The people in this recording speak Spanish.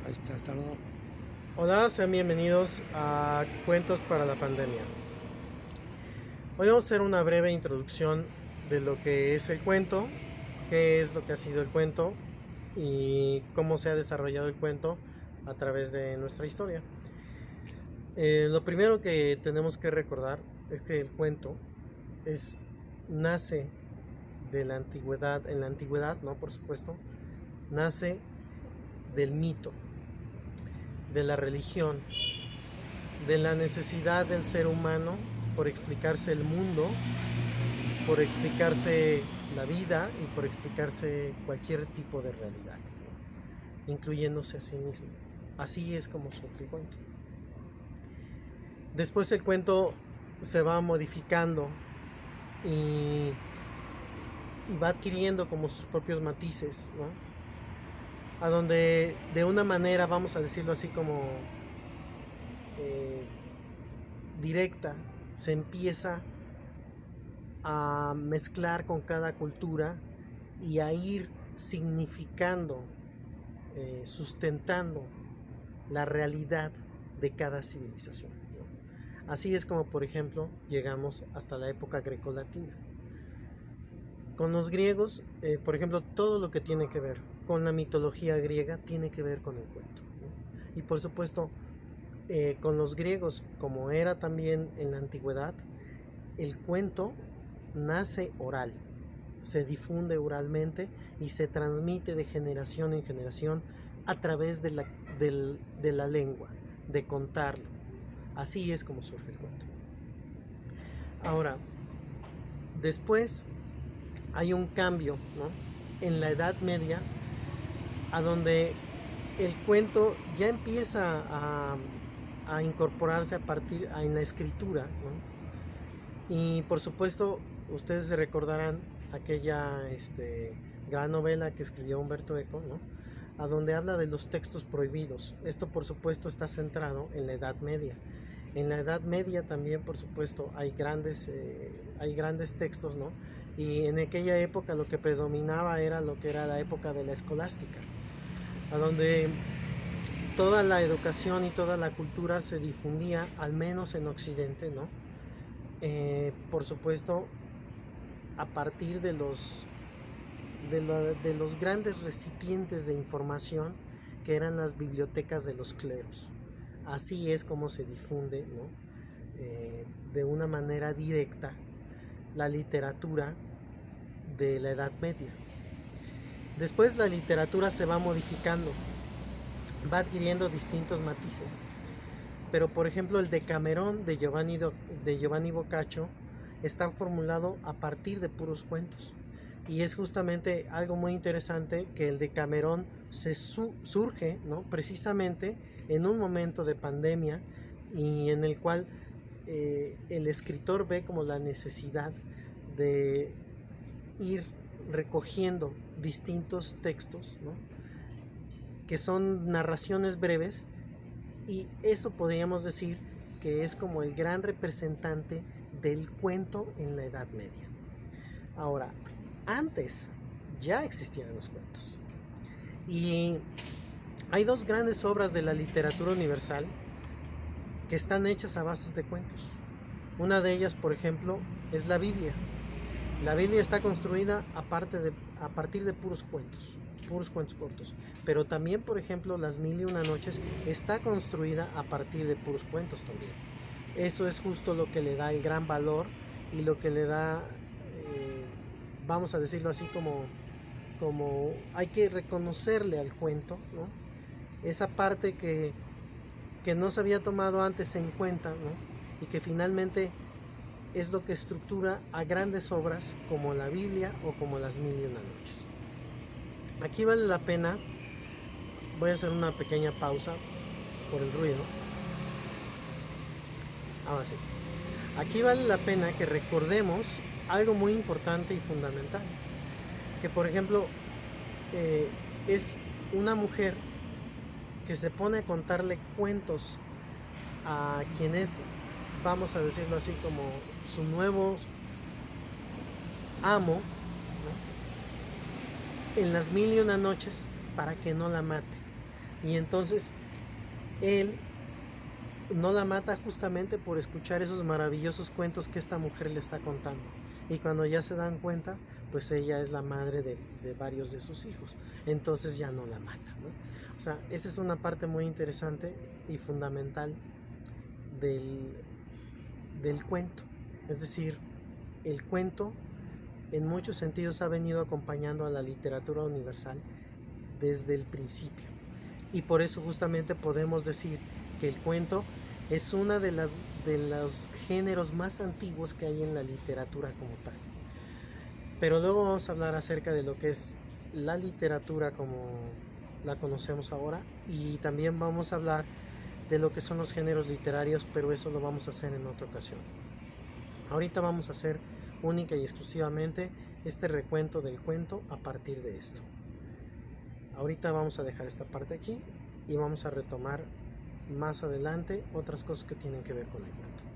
Ahí está grabado. Hola, sean bienvenidos a Cuentos para la Pandemia. Hoy vamos a hacer una breve introducción de lo que es el cuento, qué es lo que ha sido el cuento y cómo se ha desarrollado el cuento a través de nuestra historia. Lo primero que tenemos que recordar es que el cuento nace de la antigüedad, en la antigüedad, ¿no? Por supuesto, nace del mito, de la religión, de la necesidad del ser humano por explicarse el mundo, por explicarse la vida y por explicarse cualquier tipo de realidad, incluyéndose a sí mismo. Así es como surge el cuento. Después el cuento se va modificando y, y va adquiriendo como sus propios matices, ¿no? A donde de una manera, vamos a decirlo así como eh, directa, se empieza a mezclar con cada cultura y a ir significando, sustentando la realidad de cada civilización, ¿no? Así es como, por ejemplo, llegamos hasta la época grecolatina. Con los griegos, por ejemplo, todo lo que tiene que ver con la mitología griega tiene que ver con el cuento, ¿no? Y por supuesto, con los griegos, como era también en la antigüedad, el cuento nace oral, se difunde oralmente y se transmite de generación en generación a través de la lengua, de contarlo. Así es como surge el cuento. Ahora, después hay un cambio, ¿no? En la Edad Media, a donde el cuento ya empieza a incorporarse en la escritura, ¿no? Y por supuesto, ustedes se recordarán aquella gran novela que escribió Humberto Eco, ¿no? A donde habla de los textos prohibidos. Esto por supuesto está centrado en la Edad Media. En la Edad Media también, por supuesto, hay grandes textos, ¿no? Y en aquella época lo que predominaba era lo que era la época de la escolástica, a donde toda la educación y toda la cultura se difundía, al menos en Occidente, ¿no? Por supuesto, a partir de los grandes recipientes de información que eran las bibliotecas de los cleros. Así es como se difunde, ¿no? De una manera directa la literatura de la Edad Media. Después la literatura se va modificando, va adquiriendo distintos matices. Pero por ejemplo el Decamerón de Giovanni Boccaccio está formulado a partir de puros cuentos. Y es justamente algo muy interesante que el Decamerón surge, ¿no? Precisamente en un momento de pandemia y en el cual el escritor ve como la necesidad de ir recogiendo distintos textos, ¿no? Que son narraciones breves, y eso podríamos decir que es como el gran representante del cuento en la Edad Media. Ahora, antes ya existían los cuentos. Y hay dos grandes obras de la literatura universal que están hechas a bases de cuentos. Una de ellas, por ejemplo, es la Biblia. La Biblia está construida a partir de puros cuentos cortos. Pero también, por ejemplo, Las Mil y Una Noches está construida a partir de puros cuentos también. Eso es justo lo que le da el gran valor y lo que le da, vamos a decirlo así, como hay que reconocerle al cuento, ¿no? Esa parte que no se había tomado antes en cuenta, ¿no? Y que finalmente es lo que estructura a grandes obras como la Biblia o como Las Mil y Una Noches. Aquí vale la pena, voy a hacer una pequeña pausa por el ruido. Ahora sí. Aquí vale la pena que recordemos algo muy importante y fundamental. Que por ejemplo, es una mujer que se pone a contarle cuentos a quien es, vamos a decirlo así, como su nuevo amo, ¿no? En Las Mil y Una Noches, para que no la mate. Y entonces él no la mata justamente por escuchar esos maravillosos cuentos que esta mujer le está contando. Y cuando ya se dan cuenta, pues ella es la madre de varios de sus hijos. Entonces ya no la mata, ¿no? O sea, esa es una parte muy interesante y fundamental del, del cuento. Es decir, el cuento en muchos sentidos ha venido acompañando a la literatura universal desde el principio. Y por eso justamente podemos decir que el cuento es uno de los géneros más antiguos que hay en la literatura como tal. Pero luego vamos a hablar acerca de lo que es la literatura como la conocemos ahora, y también vamos a hablar de lo que son los géneros literarios, pero eso lo vamos a hacer en otra ocasión. Ahorita vamos a hacer única y exclusivamente este recuento del cuento a partir de esto. Ahorita vamos a dejar esta parte aquí y vamos a retomar más adelante otras cosas que tienen que ver con el cuento.